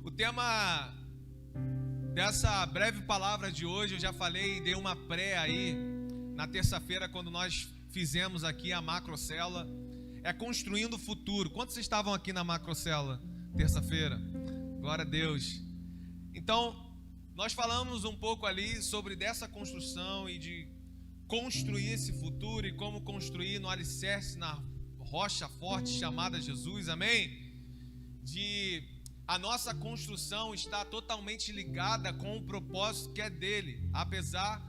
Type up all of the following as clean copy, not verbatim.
O tema dessa breve palavra de hoje, eu já falei, dei uma pré aí na terça-feira, quando nós fizemos aqui a macrocélula, é construindo o futuro. Quantos estavam aqui na macrocélula terça-feira? Glória a Deus. Então, nós falamos um pouco ali sobre dessa construção e de construir esse futuro e como construir no alicerce, na rocha forte chamada Jesus, amém? A nossa construção está totalmente ligada com o propósito que é dele, apesar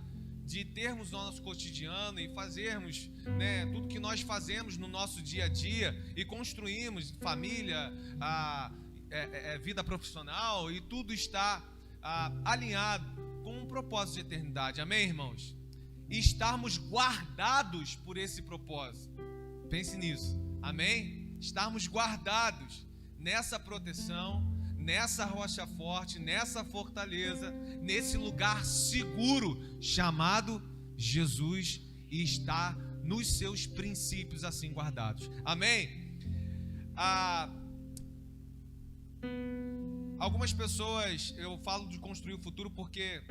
de termos no nosso cotidiano e fazermos, tudo que nós fazemos no nosso dia a dia e construímos família, vida profissional, e tudo está alinhado com um propósito de eternidade, amém, irmãos? E estarmos guardados por esse propósito, pense nisso, amém? Estarmos guardados nessa proteção, nessa rocha forte, nessa fortaleza, nesse lugar seguro chamado Jesus, e está nos seus princípios assim guardados, amém? Algumas pessoas, eu falo de construir o futuro porque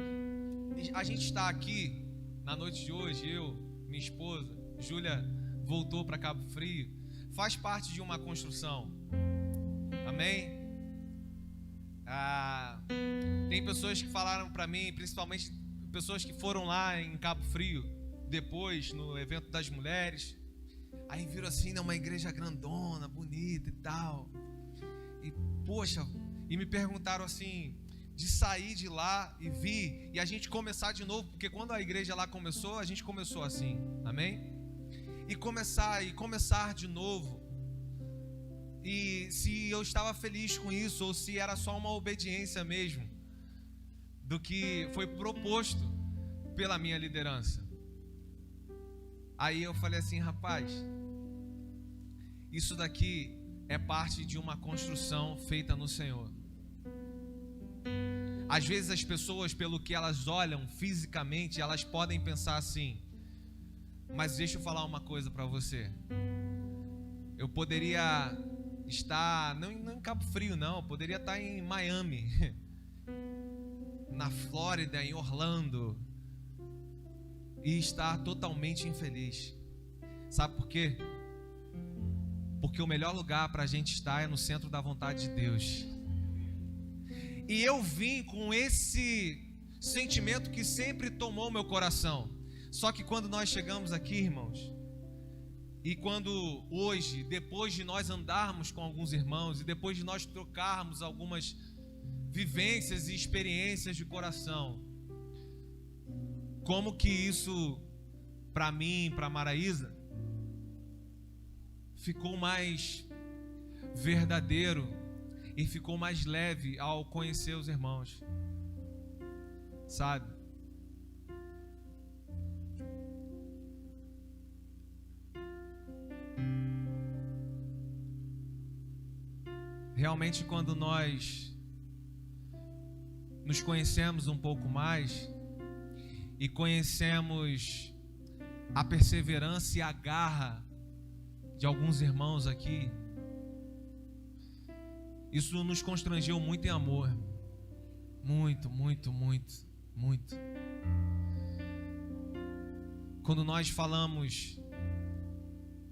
a gente está aqui na noite de hoje, eu, minha esposa, Júlia voltou para Cabo Frio, faz parte de uma construção, amém? Tem pessoas que falaram para mim, principalmente pessoas que foram lá em Cabo Frio depois, no evento das mulheres, aí viram assim, uma igreja grandona, bonita e tal, e poxa, e me perguntaram assim, de sair de lá e vir e a gente começar de novo, porque quando a igreja lá começou, a gente começou assim, amém? E começar de novo. E se eu estava feliz com isso, ou se era só uma obediência mesmo do que foi proposto pela minha liderança. Aí eu falei assim, rapaz, isso daqui é parte de uma construção feita no Senhor. Às vezes as pessoas, pelo que elas olham fisicamente, elas podem pensar assim, mas deixa eu falar uma coisa para você. Eu poderia estar, não em Cabo Frio não, eu poderia estar em Miami, na Flórida, em Orlando, e estar totalmente infeliz. Sabe por quê? Porque o melhor lugar para a gente estar é no centro da vontade de Deus. E eu vim com esse sentimento que sempre tomou meu coração. Só que quando nós chegamos aqui, irmãos, e quando hoje, depois de nós andarmos com alguns irmãos, e depois de nós trocarmos algumas vivências e experiências de coração, como que isso, para mim, para Maraísa, ficou mais verdadeiro e ficou mais leve ao conhecer os irmãos, sabe? Realmente, quando nós nos conhecemos um pouco mais e conhecemos a perseverança e a garra de alguns irmãos aqui, isso nos constrangeu muito em amor, muito, muito, muito, muito. Quando nós falamos,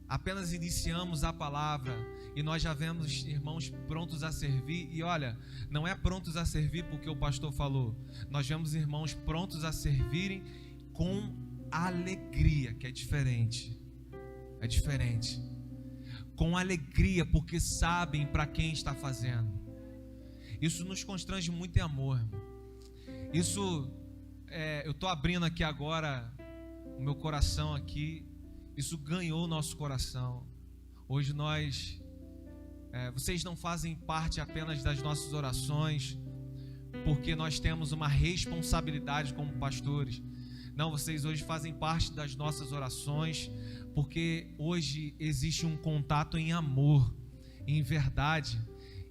apenas iniciamos a palavra e nós já vemos irmãos prontos a servir, e olha, não é prontos a servir porque o pastor falou, nós vemos irmãos prontos a servirem com alegria, que é diferente, com alegria, porque sabem para quem está fazendo. Isso nos constrange muito em amor. Isso, eu estou abrindo aqui agora o meu coração aqui. Isso ganhou o nosso coração. Hoje vocês não fazem parte apenas das nossas orações, porque nós temos uma responsabilidade como pastores. Não, vocês hoje fazem parte das nossas orações, porque hoje existe um contato em amor, em verdade,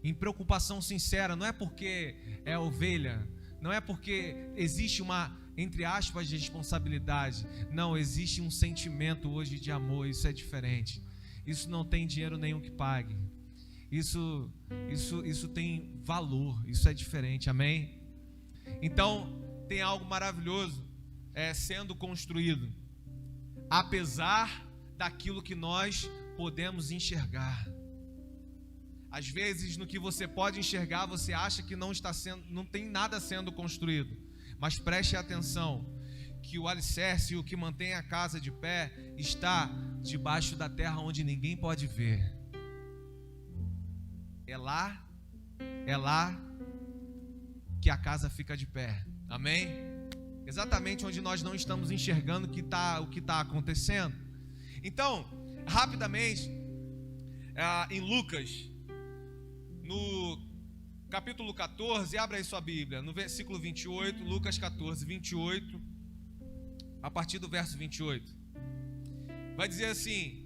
em preocupação sincera. Não é porque é ovelha, não é porque existe uma, entre aspas, de responsabilidade. Não, existe um sentimento hoje de amor. Isso é diferente. Isso não tem dinheiro nenhum que pague. Isso tem valor, isso é diferente, amém? Então, tem algo maravilhoso sendo construído, apesar daquilo que nós podemos enxergar. Às vezes, no que você pode enxergar, você acha que não tem nada sendo construído. Mas preste atenção, que o alicerce, o que mantém a casa de pé, está debaixo da terra onde ninguém pode ver. É lá que a casa fica de pé, amém? Exatamente onde nós não estamos enxergando o que está acontecendo. Então, rapidamente, em Lucas, no capítulo 14, abra aí sua Bíblia, no versículo 28, Lucas 14, 28, a partir do verso 28, vai dizer assim,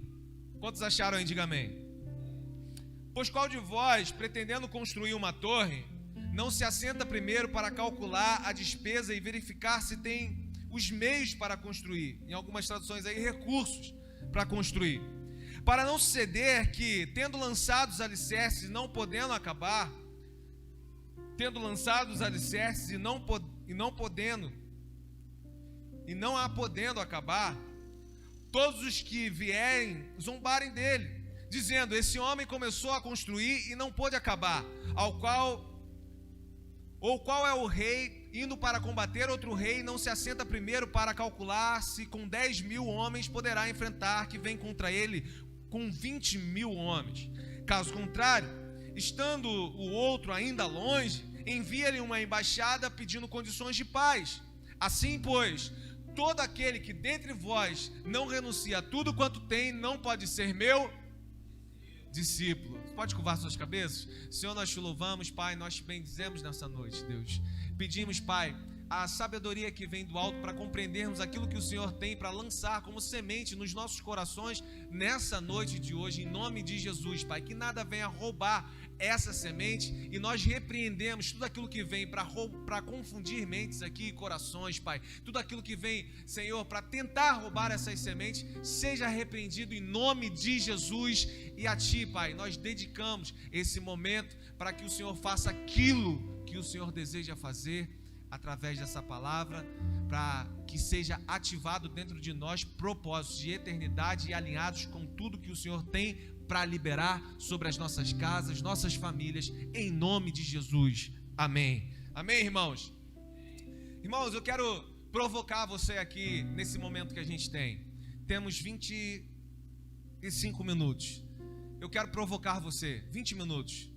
quantos acharam aí, diga amém? Pois qual de vós, pretendendo construir uma torre, não se assenta primeiro para calcular a despesa e verificar se tem os meios para construir, em algumas traduções aí, recursos para construir, para não suceder que, tendo lançado os alicerces e não podendo acabar, e não a podendo acabar, todos os que vierem zombarem dele, dizendo, esse homem começou a construir e não pôde acabar, qual é o rei indo para combater outro rei, não se assenta primeiro para calcular se com 10.000 homens poderá enfrentar que vem contra ele com 20.000 homens. Caso contrário, estando o outro ainda longe, envia-lhe uma embaixada pedindo condições de paz. Assim, pois, todo aquele que dentre vós não renuncia a tudo quanto tem, não pode ser meu discípulo. Pode curvar suas cabeças? Senhor, nós te louvamos, Pai, nós te bendizemos nessa noite, Deus. Pedimos, Pai, a sabedoria que vem do alto para compreendermos aquilo que o Senhor tem para lançar como semente nos nossos corações nessa noite de hoje, em nome de Jesus, Pai, que nada venha roubar essa semente, e nós repreendemos tudo aquilo que vem para confundir mentes aqui e corações, Pai, tudo aquilo que vem, Senhor, para tentar roubar essas sementes, seja repreendido em nome de Jesus. E a Ti, Pai, nós dedicamos esse momento para que o Senhor faça aquilo que o Senhor deseja fazer através dessa palavra, para que seja ativado dentro de nós propósitos de eternidade e alinhados com tudo que o Senhor tem para liberar sobre as nossas casas, nossas famílias, em nome de Jesus, amém. Amém, irmãos? Irmãos, eu quero provocar você aqui nesse momento que a gente tem. Temos 25 minutos. Eu quero provocar você, 20 minutos.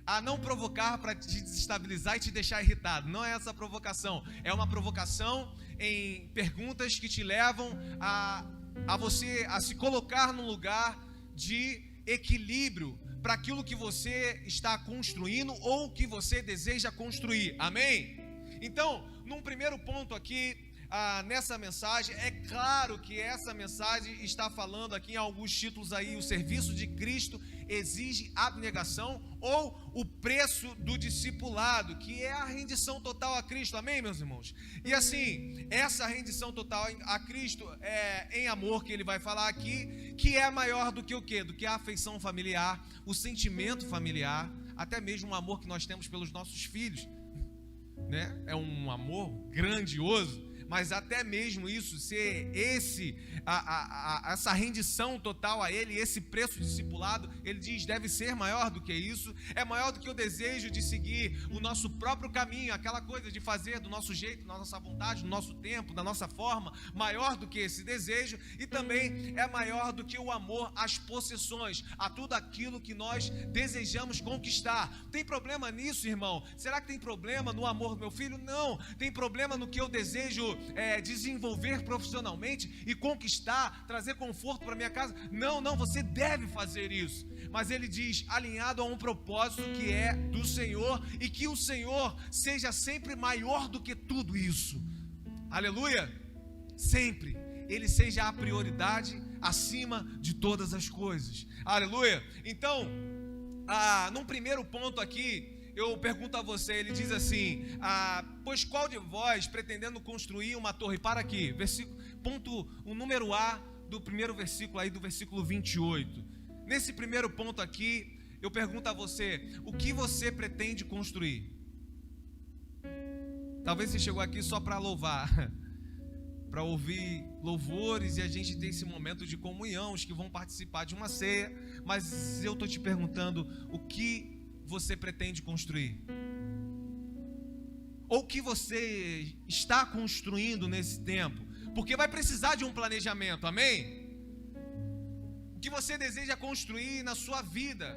A não provocar para te desestabilizar e te deixar irritado. Não é essa a provocação. É uma provocação em perguntas que te levam a você a se colocar num lugar de equilíbrio para aquilo que você está construindo ou que você deseja construir. Amém? Então, num primeiro ponto aqui, nessa mensagem, é claro que essa mensagem está falando aqui em alguns títulos aí, o serviço de Cristo exige abnegação, ou o preço do discipulado, que é a rendição total a Cristo, amém, meus irmãos? E assim, essa rendição total a Cristo em amor, que ele vai falar aqui, que é maior do que o quê? Do que a afeição familiar, o sentimento familiar, até mesmo o amor que nós temos pelos nossos filhos, né? É um amor grandioso. Mas até mesmo isso, ser essa rendição total a Ele, esse preço discipulado, Ele diz, deve ser maior do que isso, é maior do que o desejo de seguir o nosso próprio caminho, aquela coisa de fazer do nosso jeito, da nossa vontade, do nosso tempo, da nossa forma, maior do que esse desejo, e também é maior do que o amor às possessões, a tudo aquilo que nós desejamos conquistar. Tem problema nisso, irmão? Será que tem problema no amor do meu filho? Não. Tem problema no que eu desejo desenvolver profissionalmente e conquistar, trazer conforto para minha casa? Não, você deve fazer isso, mas ele diz, alinhado a um propósito que é do Senhor, e que o Senhor seja sempre maior do que tudo isso, aleluia, sempre, ele seja a prioridade acima de todas as coisas, aleluia. Então, num primeiro ponto aqui, eu pergunto a você, ele diz assim, pois qual de vós, pretendendo construir uma torre, para aqui, o número A do primeiro versículo aí, do versículo 28, nesse primeiro ponto aqui, eu pergunto a você, o que você pretende construir? Talvez você chegou aqui só para louvar, para ouvir louvores e a gente ter esse momento de comunhão, os que vão participar de uma ceia, mas eu estou te perguntando, o que você pretende construir? Ou o que você está construindo nesse tempo? Porque vai precisar de um planejamento, amém? O que você deseja construir na sua vida?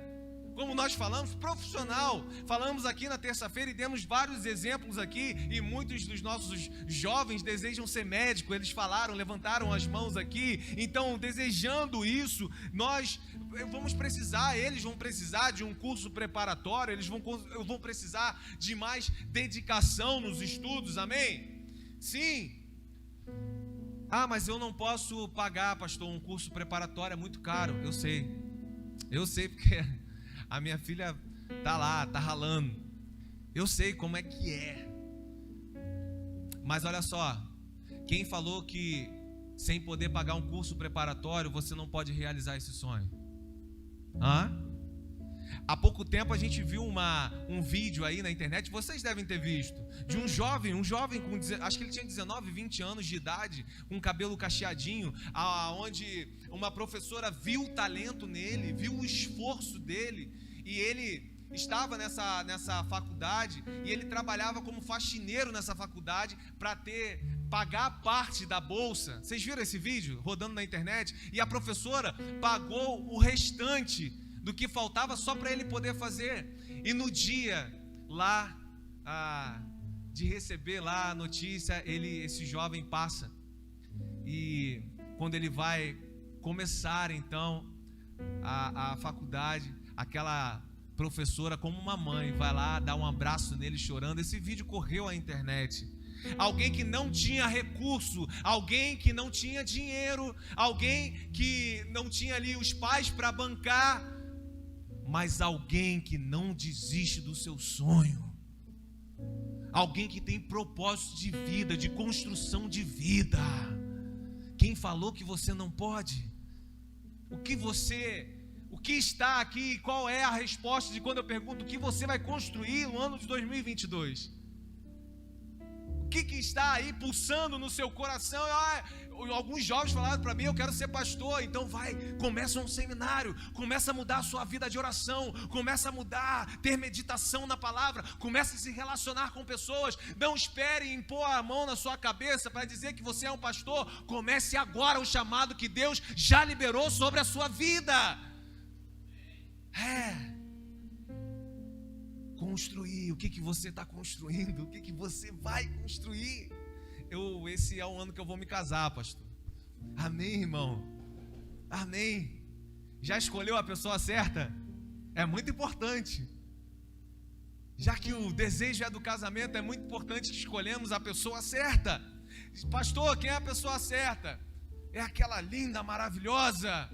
Como nós falamos, profissional. Falamos aqui na terça-feira e demos vários exemplos aqui. E muitos dos nossos jovens desejam ser médicos. Eles falaram, levantaram as mãos aqui. Então, desejando isso, eles vão precisar de um curso preparatório. Eles vão precisar de mais dedicação nos estudos, amém? Sim. Ah, mas eu não posso pagar, pastor, um curso preparatório, é muito caro. Eu sei porque a minha filha tá lá, tá ralando. Eu sei como é que é. Mas olha só, quem falou que sem poder pagar um curso preparatório você não pode realizar esse sonho? Há pouco tempo a gente viu um vídeo aí na internet, vocês devem ter visto, de um jovem com, acho que ele tinha 19, 20 anos de idade, com cabelo cacheadinho, onde uma professora viu o talento nele, viu o esforço dele, e ele estava nessa faculdade, e ele trabalhava como faxineiro nessa faculdade, para pagar parte da bolsa. Vocês viram esse vídeo rodando na internet? E a professora pagou o restante do que faltava só para ele poder fazer. E no dia lá de receber lá a notícia, esse jovem passa, e quando ele vai começar então a faculdade, aquela professora, como uma mãe, vai lá dar um abraço nele chorando. Esse vídeo correu à internet. Alguém que não tinha recurso, alguém que não tinha dinheiro, alguém que não tinha ali os pais para bancar, mas alguém que não desiste do seu sonho, alguém que tem propósito de vida, de construção de vida. Quem falou que você não pode? O que está aqui? Qual é a resposta de quando eu pergunto o que você vai construir no ano de 2022? O que está aí pulsando no seu coração? Alguns jovens falaram para mim, eu quero ser pastor. Então começa um seminário, começa a mudar a sua vida de oração, começa a mudar, ter meditação na palavra, começa a se relacionar com pessoas. Não espere impor a mão na sua cabeça para dizer que você é um pastor. Comece agora o chamado que Deus já liberou sobre a sua vida. Construir. O que você está construindo? O que você vai construir? Esse é o ano que eu vou me casar, pastor. Amém, irmão? Amém. Já escolheu a pessoa certa? É muito importante. Já que o desejo é do casamento, é muito importante que escolhemos a pessoa certa. Pastor, quem é a pessoa certa? É aquela linda, maravilhosa.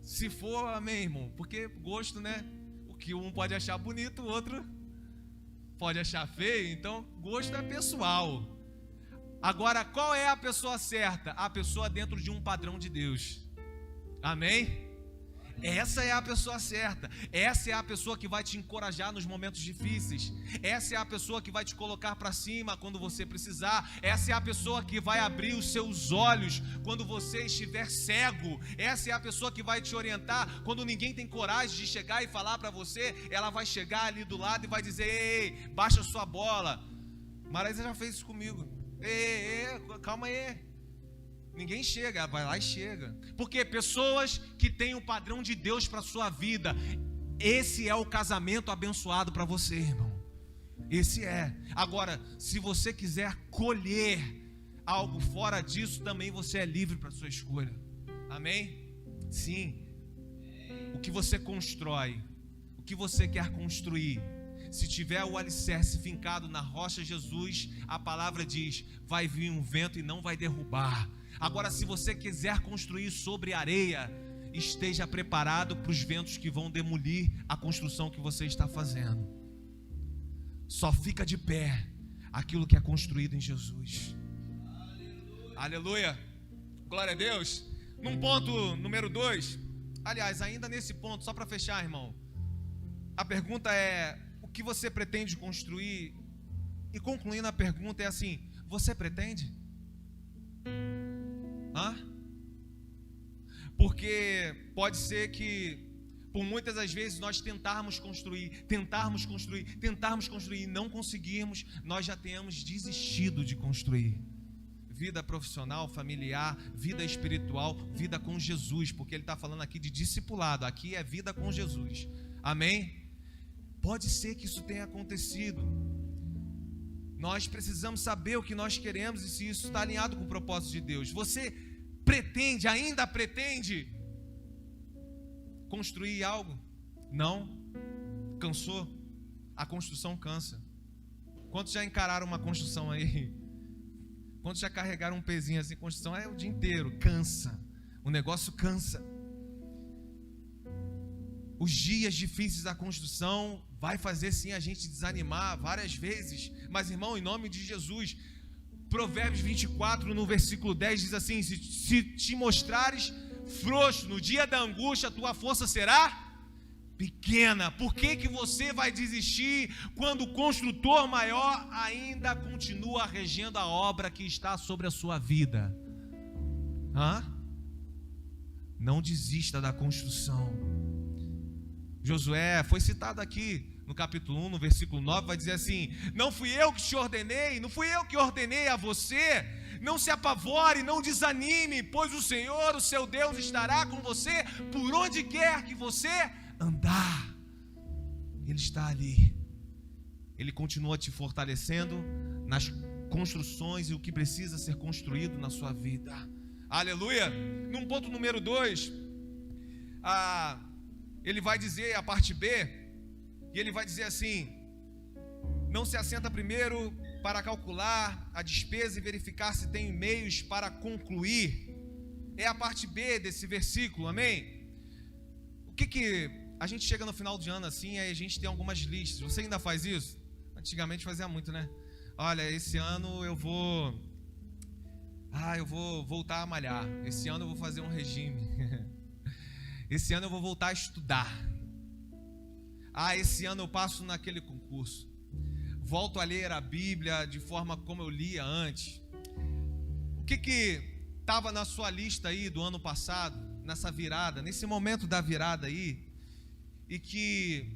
Se for, amém, irmão. Porque gosto, né? O que um pode achar bonito, o outro pode achar feio. Então, gosto é pessoal. Agora, qual é a pessoa certa? A pessoa dentro de um padrão de Deus. Amém? Essa é a pessoa certa. Essa é a pessoa que vai te encorajar nos momentos difíceis. Essa é a pessoa que vai te colocar para cima quando você precisar. Essa é a pessoa que vai abrir os seus olhos quando você estiver cego. Essa é a pessoa que vai te orientar quando ninguém tem coragem de chegar e falar para você. Ela vai chegar ali do lado e vai dizer: ei, baixa sua bola. Marisa já fez isso comigo. Ei, calma aí. Ninguém chega, vai lá e chega. Porque pessoas que têm o padrão de Deus para a sua vida, esse é o casamento abençoado para você, irmão. Esse é. Agora, se você quiser colher algo fora disso, também você é livre para a sua escolha. Amém? Sim. O que você constrói, o que você quer construir, se tiver o alicerce fincado na rocha Jesus, a palavra diz, vai vir um vento e não vai derrubar. Agora, se você quiser construir sobre areia, esteja preparado para os ventos que vão demolir a construção que você está fazendo. Só fica de pé aquilo que é construído em Jesus. Aleluia. Glória a Deus. Num ponto número 2, aliás, ainda nesse ponto, só para fechar, irmão, A pergunta é: o que você pretende construir? E concluindo a pergunta é assim: você pretende? Porque pode ser que por muitas das vezes nós tentarmos construir e não conseguirmos, nós já tenhamos desistido de construir. Vida profissional, familiar, vida espiritual, vida com Jesus, porque ele está falando aqui de discipulado, aqui é vida com Jesus, amém? Pode ser que isso tenha acontecido. Nós precisamos saber o que nós queremos e se isso está alinhado com o propósito de Deus. Você ainda pretende construir algo? Não? Cansou? A construção cansa. Quantos já encararam uma construção aí? Quantos já carregaram um pezinho assim? Construção é o dia inteiro, cansa. O negócio cansa. Os dias difíceis da construção vai fazer sim a gente desanimar várias vezes. Mas, irmão, em nome de Jesus, Provérbios 24, no versículo 10, diz assim: se te mostrares frouxo no dia da angústia, a tua força será pequena. Por que você vai desistir quando o construtor maior ainda continua regendo a obra que está sobre a sua vida? Não desista da construção. Josué foi citado aqui no capítulo 1, no versículo 9, vai dizer assim: não fui eu que te ordenei, não fui eu que ordenei a você. Não se apavore, não desanime, pois o Senhor, o seu Deus, estará com você por onde quer que você andar. Ele está ali. Ele continua te fortalecendo nas construções e o que precisa ser construído na sua vida. Aleluia. No ponto número 2, ele vai dizer a parte B, e ele vai dizer assim: não se assenta primeiro para calcular a despesa e verificar se tem meios para concluir. É a parte B desse versículo, amém? O que a gente chega no final de ano assim, aí a gente tem algumas listas. Você ainda faz isso? Antigamente fazia muito, né? Olha, esse ano eu vou voltar a malhar. Esse ano eu vou fazer um regime. Esse ano eu vou voltar a estudar. Esse ano eu passo naquele concurso. Volto a ler a Bíblia de forma como eu lia antes. O que estava na sua lista aí do ano passado, nessa virada, nesse momento da virada aí, e que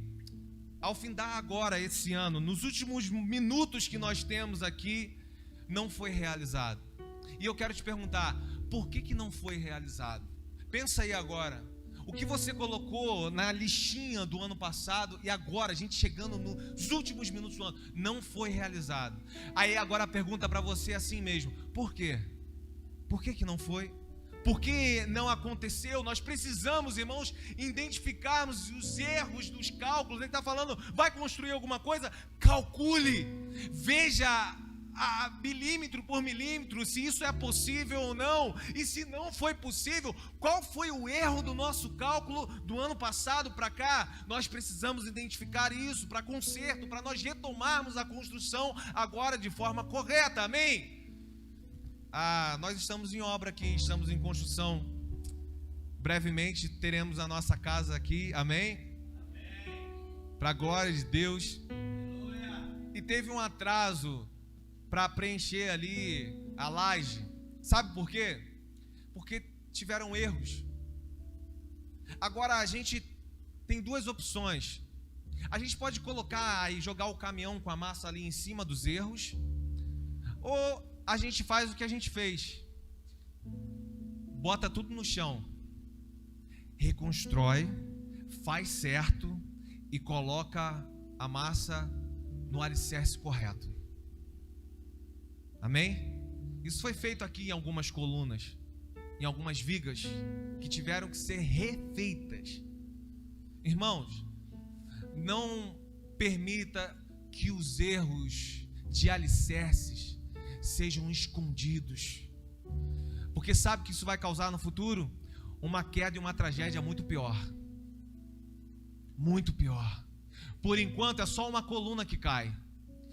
ao findar agora esse ano, nos últimos minutos que nós temos aqui, não foi realizado? E eu quero te perguntar, por que não foi realizado? Pensa aí agora. O que você colocou na listinha do ano passado e agora, a gente chegando nos últimos minutos do ano, não foi realizado. Aí agora a pergunta para você é assim mesmo: por quê? Por que não foi? Por que não aconteceu? Nós precisamos, irmãos, identificarmos os erros dos cálculos. Ele está falando, vai construir alguma coisa? Calcule, veja milímetro por milímetro se isso é possível ou não, e se não foi possível, qual foi o erro do nosso cálculo do ano passado para cá? Nós precisamos identificar isso para conserto, para nós retomarmos a construção agora de forma correta, amém? Nós estamos em obra aqui, estamos em construção. Brevemente teremos a nossa casa aqui, amém? Para a glória de Deus. E teve um atraso para preencher ali a laje. Sabe por quê? Porque tiveram erros. Agora a gente tem duas opções. A gente pode colocar e jogar o caminhão com a massa ali em cima dos erros, ou a gente faz o que a gente fez: bota tudo no chão, reconstrói, faz certo e coloca a massa no alicerce correto. Amém? Isso foi feito aqui em algumas colunas, em algumas vigas que tiveram que ser refeitas. Irmãos, não permita que os erros de alicerces sejam escondidos, porque sabe que isso vai causar no futuro uma queda e uma tragédia muito pior. Muito pior. Por enquanto é só uma coluna que cai.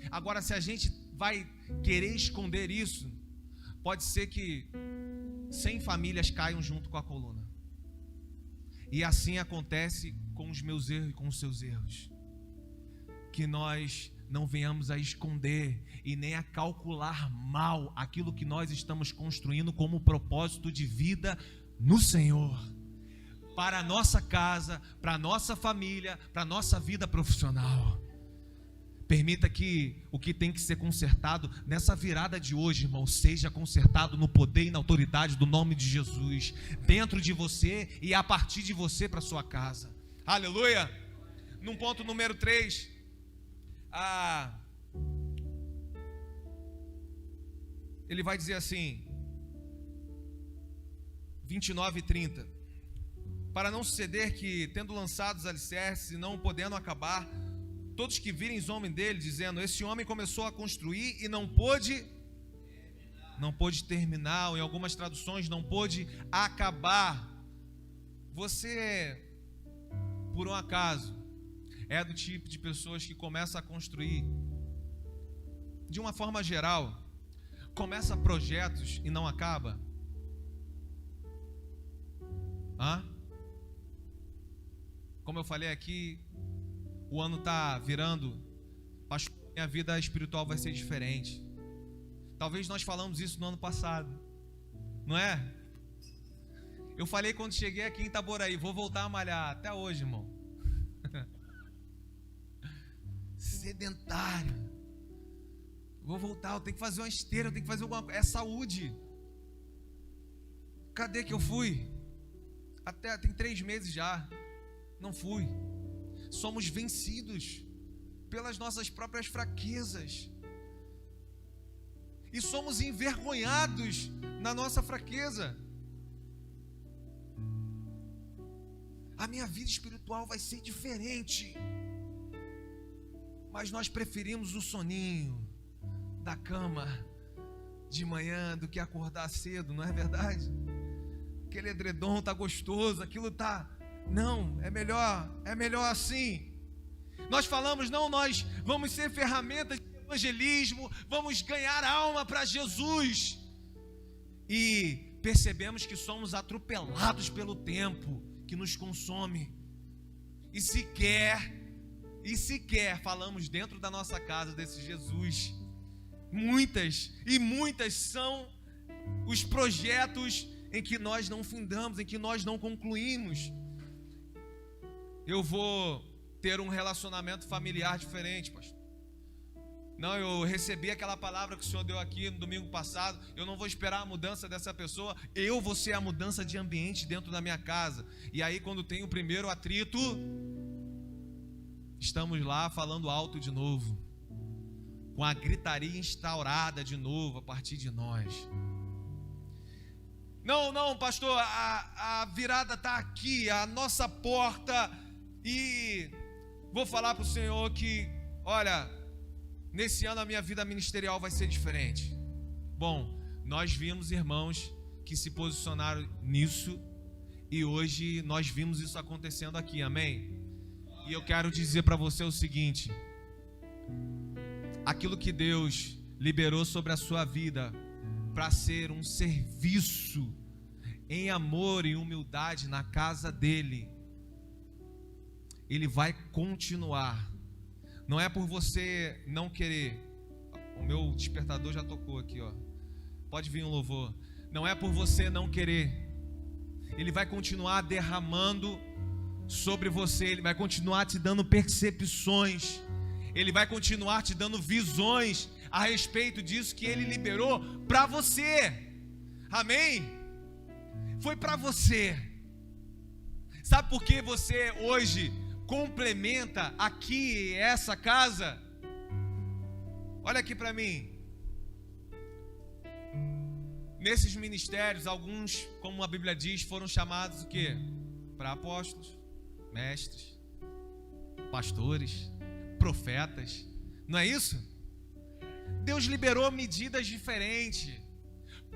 Agora, se a gente vai querer esconder isso, pode ser que 100 famílias caiam junto com a coluna. E assim acontece com os meus erros e com os seus erros. que nós não venhamos a esconder e nem a calcular mal aquilo que nós estamos construindo como propósito de vida no Senhor, para a nossa casa, para a nossa família, para a nossa vida profissional. Permita que o que tem que ser consertado nessa virada de hoje, irmão, seja consertado no poder e na autoridade do nome de Jesus, dentro de você e a partir de você para sua casa. Aleluia! No ponto número 3, ele vai dizer assim, 29 e 30: para não suceder que, tendo lançado os alicerces e não podendo acabar, todos que virem zombem dele, dizendo: esse homem começou a construir e não pôde terminar, ou em algumas traduções, não pôde acabar. Você, por um acaso, é do tipo de pessoas que começa a construir, de uma forma geral, começa projetos e não acaba? Como eu falei aqui, o ano está virando, pastor, minha vida espiritual vai ser diferente. Talvez nós falamos isso no ano passado, não é? Eu falei quando cheguei aqui em Itaboraí, vou voltar a malhar, até hoje, irmão. Sedentário. Vou voltar, eu tenho que fazer uma esteira, eu tenho que fazer alguma coisa. É saúde. Cadê que eu fui? Até tem 3 meses já. Não fui. Somos vencidos pelas nossas próprias fraquezas. E somos envergonhados na nossa fraqueza. A minha vida espiritual vai ser diferente. Mas nós preferimos o soninho da cama de manhã do que acordar cedo, não é verdade? Aquele edredom tá gostoso, aquilo tá... Não, é melhor assim. Nós falamos, não, nós vamos ser ferramentas de evangelismo, vamos ganhar alma para Jesus. E percebemos que somos atropelados pelo tempo que nos consome. E sequer falamos dentro da nossa casa desse Jesus. Muitas são os projetos em que nós não findamos, em que nós não concluímos. Eu vou ter um relacionamento familiar diferente, pastor. Não, eu recebi aquela palavra que o Senhor deu aqui no domingo passado. Eu não vou esperar a mudança dessa pessoa. Eu vou ser a mudança de ambiente dentro da minha casa. E aí, quando tem o primeiro atrito, estamos lá falando alto de novo, com a gritaria instaurada de novo a partir de nós. Não, pastor, a virada está aqui, a nossa porta. E vou falar para o Senhor que, olha, nesse ano a minha vida ministerial vai ser diferente. Bom, nós vimos irmãos que se posicionaram nisso e hoje nós vimos isso acontecendo aqui, amém? E eu quero dizer para você o seguinte: aquilo que Deus liberou sobre a sua vida para ser um serviço em amor e humildade na casa dele, ele vai continuar. Não é por você não querer. O meu despertador já tocou aqui, ó. Pode vir um louvor. Não é por você não querer. Ele vai continuar derramando sobre você. Ele vai continuar te dando percepções. Ele vai continuar te dando visões a respeito disso que ele liberou para você. Amém? Foi para você. Sabe por que você hoje complementa aqui essa casa? Olha aqui para mim. Nesses ministérios, alguns, como a Bíblia diz, foram chamados o quê? Para apóstolos, mestres, pastores, profetas. Não é isso? Deus liberou medidas diferentes,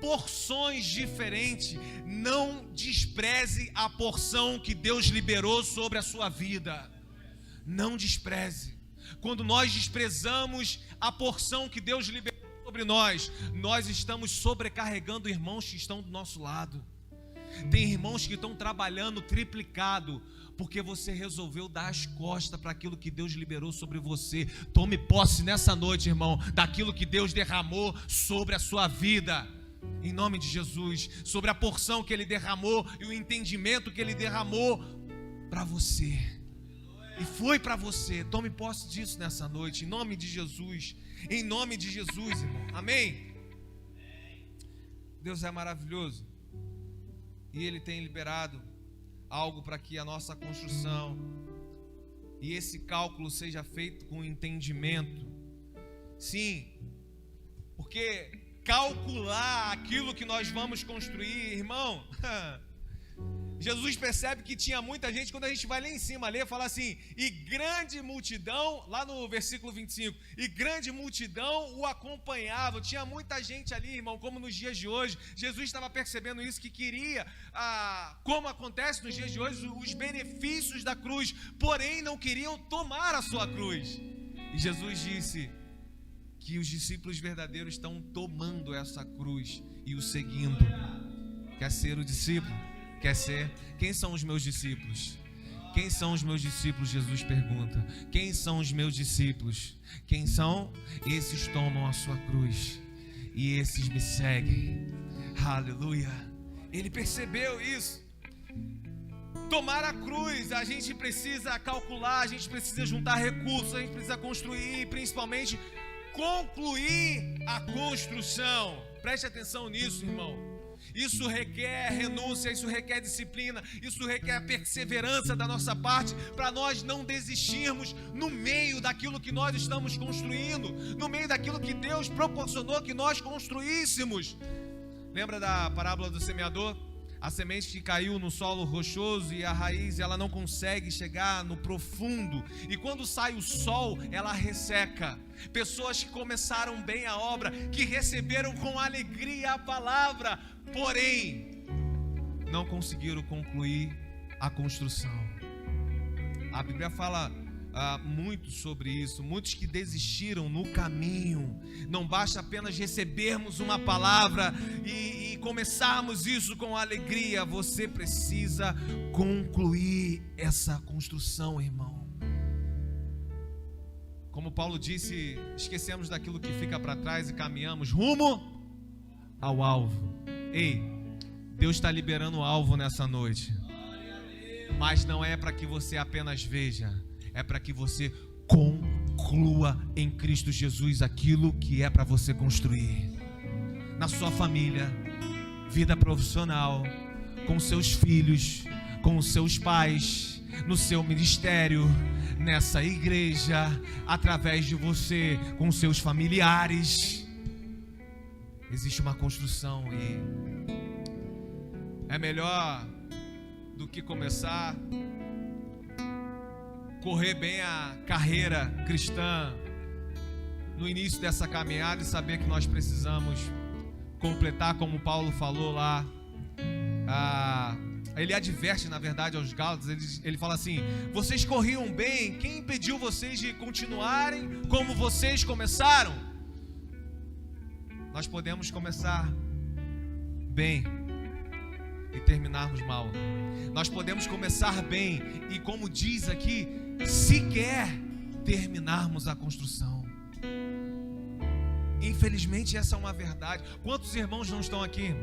porções diferentes. Não despreze a porção que Deus liberou sobre a sua vida. Não despreze. Quando nós desprezamos a porção que Deus liberou sobre nós, nós estamos sobrecarregando irmãos que estão do nosso lado. Tem irmãos que estão trabalhando triplicado porque você resolveu dar as costas para aquilo que Deus liberou sobre você. Tome posse nessa noite, irmão, daquilo que Deus derramou sobre a sua vida, em nome de Jesus, sobre a porção que Ele derramou e o entendimento que Ele derramou para você, e foi para você. Tome posse disso nessa noite, em nome de Jesus, irmão, amém? Deus é maravilhoso, e Ele tem liberado algo para que a nossa construção e esse cálculo seja feito com entendimento. Sim, porque calcular aquilo que nós vamos construir, irmão, Jesus percebe que tinha muita gente. Quando a gente vai lá em cima ler, fala assim: e grande multidão, lá no versículo 25, e grande multidão o acompanhava. Tinha muita gente ali, irmão, como nos dias de hoje. Jesus estava percebendo isso, que queria, como acontece nos dias de hoje, os benefícios da cruz, porém não queriam tomar a sua cruz. E Jesus disse que os discípulos verdadeiros estão tomando essa cruz e o seguindo. Quer ser o discípulo? Quer ser? Quem são os meus discípulos? Quem são os meus discípulos? Jesus pergunta. Quem são os meus discípulos? Quem são? Esses tomam a sua cruz e esses me seguem. Aleluia. Ele percebeu isso. Tomar a cruz, a gente precisa calcular, a gente precisa juntar recursos, a gente precisa construir e principalmente concluir a construção. Preste atenção nisso, irmão. Isso requer renúncia, isso requer disciplina, isso requer perseverança da nossa parte, para nós não desistirmos no meio daquilo que nós estamos construindo, no meio daquilo que Deus proporcionou que nós construíssemos. Lembra da parábola do semeador? A semente que caiu no solo rochoso e a raiz, ela não consegue chegar no profundo, e quando sai o sol, ela resseca. Pessoas que começaram bem a obra, que receberam com alegria a palavra, porém não conseguiram concluir a construção. A Bíblia fala muito sobre isso. Muitos que desistiram no caminho. Não basta apenas recebermos uma palavra e começarmos isso com alegria. Você precisa concluir essa construção, irmão. Como Paulo disse, esquecemos daquilo que fica para trás e caminhamos rumo ao alvo. Ei, Deus está liberando o alvo nessa noite, mas não é para que você apenas veja, é para que você conclua em Cristo Jesus aquilo que é para você construir na sua família, vida profissional, com seus filhos, com seus pais, no seu ministério, nessa igreja, através de você, com seus familiares. Existe uma construção e é melhor do que começar, correr bem a carreira cristã no início dessa caminhada e saber que nós precisamos completar, como Paulo falou lá. Ele adverte, na verdade, aos Gálatas. Ele fala assim: vocês corriam bem, quem impediu vocês de continuarem como vocês começaram? Nós podemos começar bem e terminarmos mal. Nós podemos começar bem e, como diz aqui, sequer terminarmos a construção. Infelizmente essa é uma verdade. Quantos irmãos não estão aqui?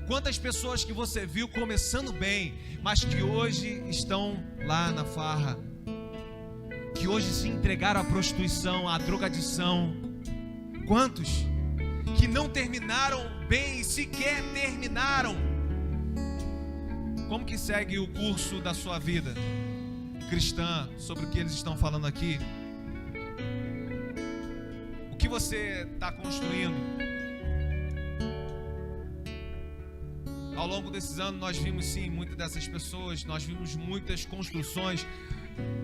Quantas pessoas que você viu começando bem, mas que hoje estão lá na farra, que hoje se entregaram à prostituição, à drogadição? Quantos que não terminaram bem e sequer terminaram? Como que segue o curso da sua vida cristã sobre o que eles estão falando aqui? O que você está construindo? Ao longo desses anos nós vimos sim muitas dessas pessoas, nós vimos muitas construções.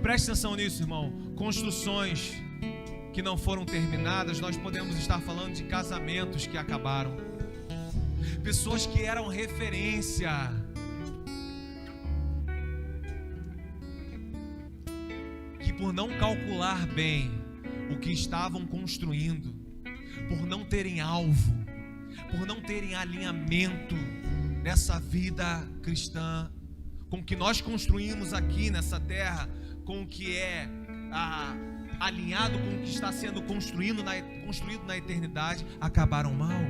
Preste atenção nisso, irmão. Construções que não foram terminadas. Nós podemos estar falando de casamentos que acabaram, pessoas que eram referência, que por não calcular bem o que estavam construindo, por não terem alvo, por não terem alinhamento nessa vida cristã, com o que nós construímos aqui nessa terra, com o que é alinhado com o que está sendo construído na eternidade, acabaram mal.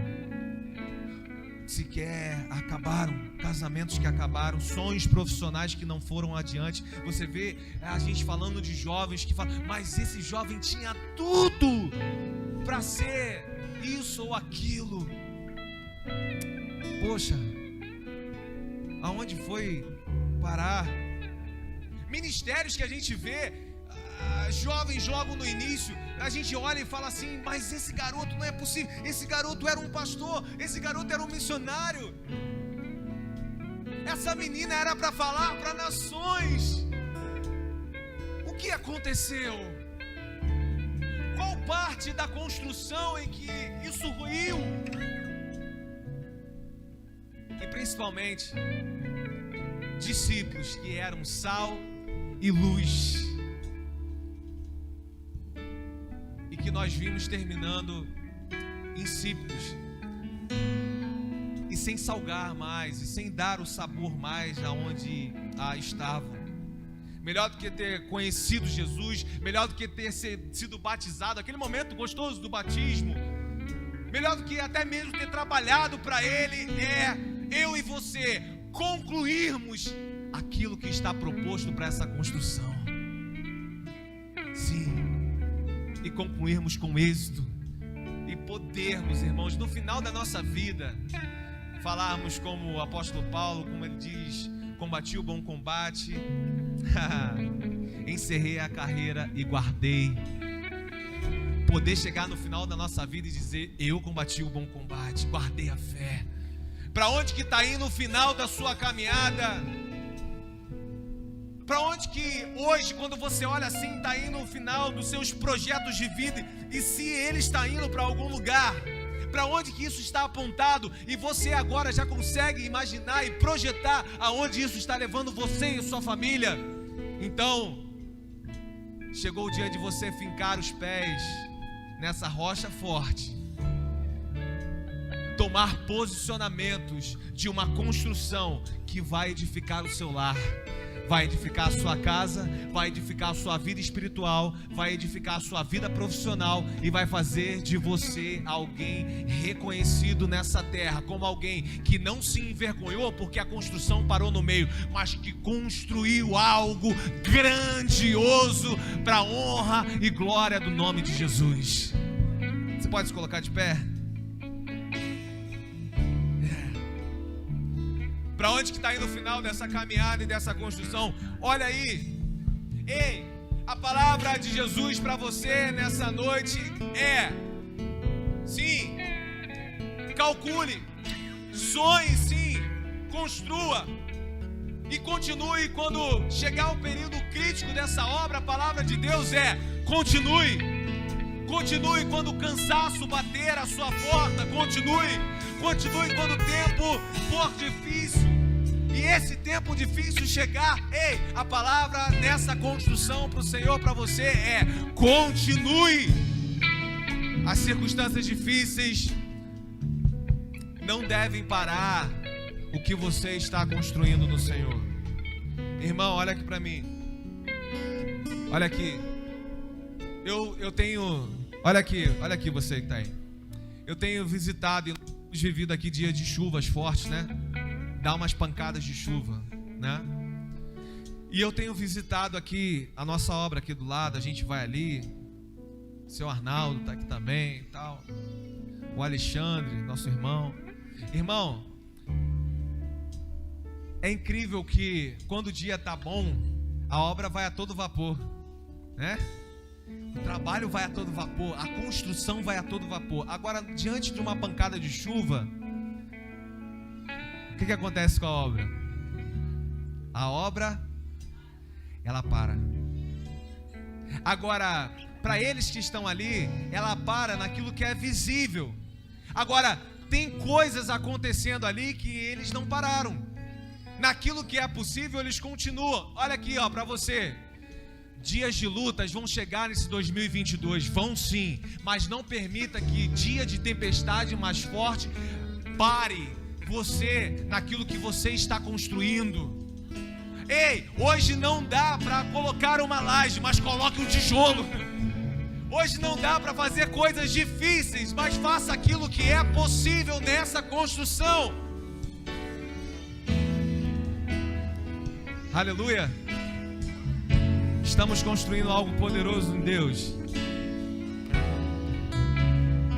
Sequer acabaram, casamentos que acabaram, sonhos profissionais que não foram adiante. Você vê a gente falando de jovens que falam, mas esse jovem tinha tudo para ser isso ou aquilo. Poxa, aonde foi parar? Ministérios que a gente vê, jovens logo no início, a gente olha e fala assim, mas esse garoto não é possível, esse garoto era um pastor, esse garoto era um missionário, essa menina era para falar para nações. O que aconteceu? Qual parte da construção em que isso ruiu? E principalmente discípulos que eram sal e luz, e que nós vimos terminando insípidos e sem salgar mais, e sem dar o sabor mais aonde estavam. Melhor do que ter conhecido Jesus, melhor do que ter sido batizado, aquele momento gostoso do batismo, melhor do que até mesmo ter trabalhado para Ele, é eu e você concluirmos aquilo que está proposto para essa construção. Sim, e concluirmos com êxito, e podermos, irmãos, no final da nossa vida, falarmos como o apóstolo Paulo, como ele diz, combati o bom combate, encerrei a carreira e guardei. Poder chegar no final da nossa vida e dizer, eu combati o bom combate, guardei a fé. Para onde que está indo o final da sua caminhada? Para onde que hoje, quando você olha assim, está indo o final dos seus projetos de vida? E se ele está indo para algum lugar, para onde que isso está apontado? E você agora já consegue imaginar e projetar aonde isso está levando você e sua família? Então, chegou o dia de você fincar os pés nessa rocha forte, tomar posicionamentos de uma construção que vai edificar o seu lar, vai edificar a sua casa, vai edificar a sua vida espiritual, vai edificar a sua vida profissional e vai fazer de você alguém reconhecido nessa terra, como alguém que não se envergonhou porque a construção parou no meio, mas que construiu algo grandioso para a honra e glória do nome de Jesus. Você pode se colocar de pé? Para onde que está indo o final dessa caminhada e dessa construção? Olha aí, ei, a palavra de Jesus para você nessa noite é, sim, calcule, sonhe sim, construa e continue. Quando chegar o período crítico dessa obra, a palavra de Deus é, continue quando o cansaço bater a sua porta, continue quando o tempo for difícil. E esse tempo difícil chegar, ei, a palavra nessa construção para o Senhor, para você é, continue. As circunstâncias difíceis não devem parar o que você está construindo no Senhor. Irmão, olha aqui para mim. Olha aqui. Eu tenho, olha aqui você que está aí. Eu tenho visitado e vivido aqui dias de chuvas fortes, né? Dá umas pancadas de chuva, né? E eu tenho visitado aqui a nossa obra aqui do lado. A gente vai ali, o seu Arnaldo está aqui também e tal, o Alexandre, nosso irmão. Irmão, é incrível que quando o dia está bom, a obra vai a todo vapor, né? O trabalho vai a todo vapor, a construção vai a todo vapor. Agora, diante de uma pancada de chuva, o que acontece com a obra? A obra, ela para. Agora, para eles que estão ali, ela para naquilo que é visível. Agora, tem coisas acontecendo ali que eles não pararam. Naquilo que é possível, eles continuam. Olha aqui, ó, para você. Dias de lutas vão chegar nesse 2022, vão sim, mas não permita que dia de tempestade mais forte pare você naquilo que você está construindo. Ei, hoje não dá para colocar uma laje, mas coloque um tijolo. Hoje não dá para fazer coisas difíceis, mas faça aquilo que é possível nessa construção. Aleluia. Estamos construindo algo poderoso em Deus.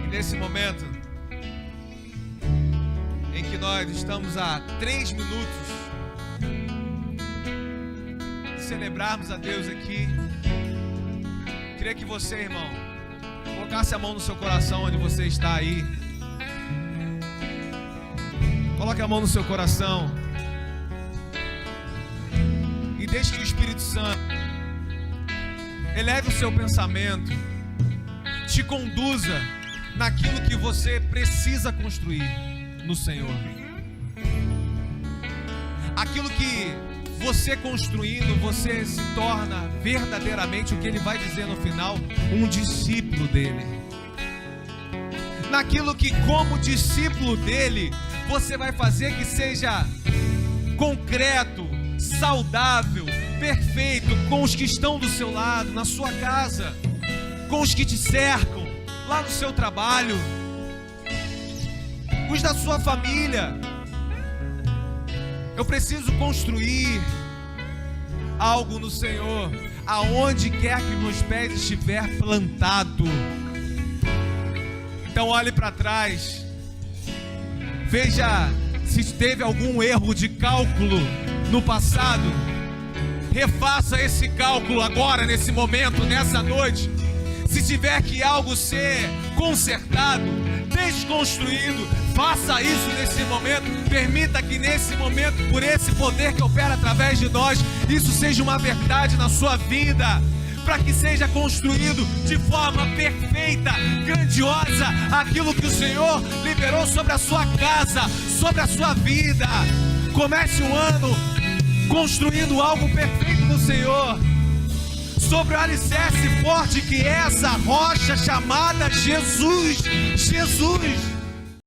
E nesse momento em que nós estamos a 3 minutos de celebrarmos a Deus aqui, queria que você, irmão, colocasse a mão no seu coração onde você está aí. Coloque a mão no seu coração e deixe que o Espírito Santo eleve o seu pensamento, te conduza naquilo que você precisa construir no Senhor. Aquilo que você construindo, você se torna verdadeiramente o que ele vai dizer no final, um discípulo dele. Naquilo que, como discípulo dele, você vai fazer que seja concreto, saudável, perfeito com os que estão do seu lado, na sua casa, com os que te cercam, lá no seu trabalho, os da sua família. Eu preciso construir algo no Senhor, aonde quer que meus pés estiver plantado. Então olhe para trás, veja se teve algum erro de cálculo no passado. Refaça esse cálculo agora, nesse momento, nessa noite. Se tiver que algo ser consertado, desconstruído, faça isso nesse momento. Permita que nesse momento, por esse poder que opera através de nós, isso seja uma verdade na sua vida, para que seja construído de forma perfeita, grandiosa, aquilo que o Senhor liberou sobre a sua casa, sobre a sua vida. Comece o ano construindo algo perfeito no Senhor, sobre o alicerce forte que é essa rocha chamada Jesus. Jesus.